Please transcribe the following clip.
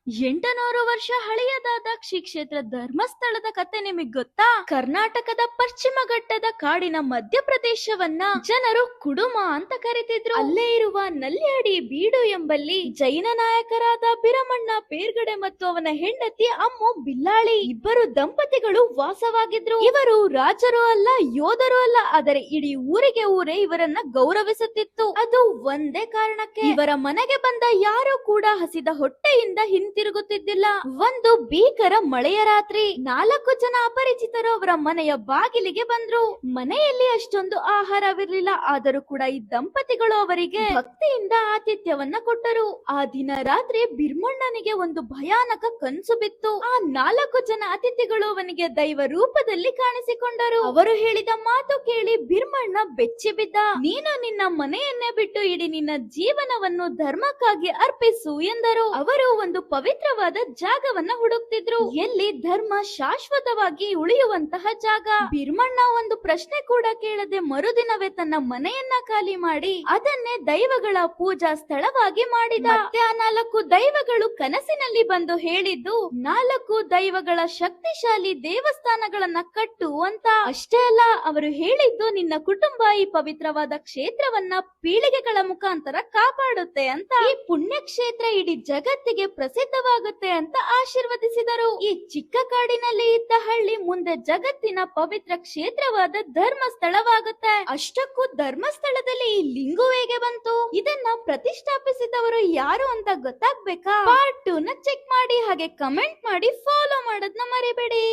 800 ವರ್ಷ ಹಳೆಯದಾದ ಶ್ರೀ ಕ್ಷೇತ್ರ ಧರ್ಮಸ್ಥಳದ ಕತೆ ನಿಮಗ್ ಗೊತ್ತಾ? ಕರ್ನಾಟಕದ ಪಶ್ಚಿಮ ಘಟ್ಟದ ಕಾಡಿನ ಮಧ್ಯಪ್ರದೇಶವನ್ನ ಜನರು ಕುಡುಮ ಅಂತ ಕರೀತಿದ್ರು. ಅಲ್ಲೇ ಇರುವ ನಲ್ಯಾಡಿ ಬೀಡು ಎಂಬಲ್ಲಿ ಜೈನ ನಾಯಕರಾದ ಬಿರಮಣ್ಣ ಪೇರ್ಗಡೆ ಮತ್ತು ಅವನ ಹೆಂಡತಿ ಅಮ್ಮು ಬಿಲ್ಲಾಳಿ ಇಬ್ಬರು ದಂಪತಿಗಳು ವಾಸವಾಗಿದ್ರು. ಇವರು ರಾಜರು ಅಲ್ಲ, ಯೋಧರು ಅಲ್ಲ, ಆದರೆ ಇಡೀ ಊರೇ ಇವರನ್ನ ಗೌರವಿಸುತ್ತಿತ್ತು. ಅದು ಒಂದೇ ಕಾರಣಕ್ಕೆ, ಇವರ ಮನೆಗೆ ಬಂದ ಯಾರು ಕೂಡ ಹಸಿದ ಹೊಟ್ಟೆಯಿಂದ ಹಿಂತಿರುಗುತ್ತಿದ್ದಿಲ್ಲ. ಒಂದು ಭೀಕರ ಮಳೆಯ ರಾತ್ರಿ 4 ಜನ ಅಪರಿಚಿತರು ಅವರ ಮನೆಯ ಬಾಗಿಲಿಗೆ ಬಂದ್ರು. ಮನೆಯಲ್ಲಿ ಅಷ್ಟೊಂದು ಆಹಾರವಿರಲಿಲ್ಲ, ಆದರೂ ಕೂಡ ಈ ದಂಪತಿಗಳು ಅವರಿಗೆ ಭಕ್ತಿಯಿಂದ ಆತಿಥ್ಯವನ್ನ ಕೊಟ್ಟರು. ಆ ದಿನ ರಾತ್ರಿ ಬಿರ್ಮಣ್ಣನಿಗೆ ಒಂದು ಭಯಾನಕ ಕನಸು ಬಿತ್ತು. ಆ 4 ಜನ ಅತಿಥಿಗಳು ಅವನಿಗೆ ದೈವ ರೂಪದಲ್ಲಿ ಕಾಣಿಸಿಕೊಂಡರು. ಅವರು ಹೇಳಿದ ಮಾತು ಕೇಳಿ ಬಿರ್ಮಣ್ಣ ಬೆಚ್ಚಿ ಬಿದ್ದ. ನೀನು ನಿನ್ನ ಮನೆಯನ್ನೇ ಬಿಟ್ಟು ಇಡೀ ನಿನ್ನ ಜೀವನವನ್ನು ಧರ್ಮಕ್ಕಾಗಿ ಅರ್ಪಿಸು ಎಂದರು. ಅವರು ಒಂದು ಪವಿತ್ರವಾದ ಜಾಗವನ್ನ ಹುಡುಕ್ತಿದ್ರು, ಎಲ್ಲಿ ಧರ್ಮ ಶಾಶ್ವತವಾಗಿ ಉಳಿಯುವಂತಹ ಜಾಗ. ಬಿರ್ಮಣ್ಣ ಒಂದು ಪ್ರಶ್ನೆ ಕೂಡ ಕೇಳದೆ ಮರುದಿನವೇ ತನ್ನ ಮನೆಯನ್ನ ಖಾಲಿ ಮಾಡಿ ಅದನ್ನೇ ದೈವಗಳ ಪೂಜಾ ಸ್ಥಳವಾಗಿ ಮಾಡಿದ. ಮತ್ತೆ ಆ 4 ದೈವಗಳು ಕನಸಿನಲ್ಲಿ ಬಂದು ಹೇಳಿದ್ದು, 4 ದೈವಗಳ ಶಕ್ತಿಶಾಲಿ ದೇವಸ್ಥಾನಗಳನ್ನ ಕಟ್ಟು ಅಂತ. ಅಷ್ಟೇ ಅಲ್ಲ, ಅವರು ಹೇಳಿದ್ದು ನಿನ್ನ ಕುಟುಂಬ ಈ ಪವಿತ್ರವಾದ ಕ್ಷೇತ್ರವನ್ನ ಪೀಳಿಗೆಗಳ ಮುಖಾಂತರ ಕಾಪಾಡುತ್ತೆ ಅಂತ. ಈ ಪುಣ್ಯ ಕ್ಷೇತ್ರ ಇಡೀ ಜಗತ್ತಿಗೆ ಪ್ರಸಿದ್ಧವಾಗುತ್ತೆ ಅಂತ ಆಶೀರ್ವದಿಸಿದರು. ಈ ಚಿಕ್ಕ ಕಾಡಿನಲ್ಲಿ ಇದ್ದ ಹಳ್ಳಿ ಮುಂದೆ ಜಗತ್ತಿನ ಪವಿತ್ರ ಕ್ಷೇತ್ರವಾದ ಧರ್ಮಸ್ಥಳವಾಗುತ್ತೆ. ಅಷ್ಟಕ್ಕೂ ಧರ್ಮಸ್ಥಳದಲ್ಲಿ ಈ ಲಿಂಗು ಹೇಗೆ ಬಂತು? ಇದನ್ನ ಪ್ರತಿಷ್ಠಾಪಿಸಿದವರು ಯಾರು ಅಂತ ಗೊತ್ತಾಗ್ಬೇಕಾ? ಪಾರ್ಟ್ 2 ನ ಚೆಕ್ ಮಾಡಿ, ಹಾಗೆ ಕಮೆಂಟ್ ಮಾಡಿ, ಫಾಲೋ ಮಾಡೋದನ್ನ ಮರಿಬೇಡಿ.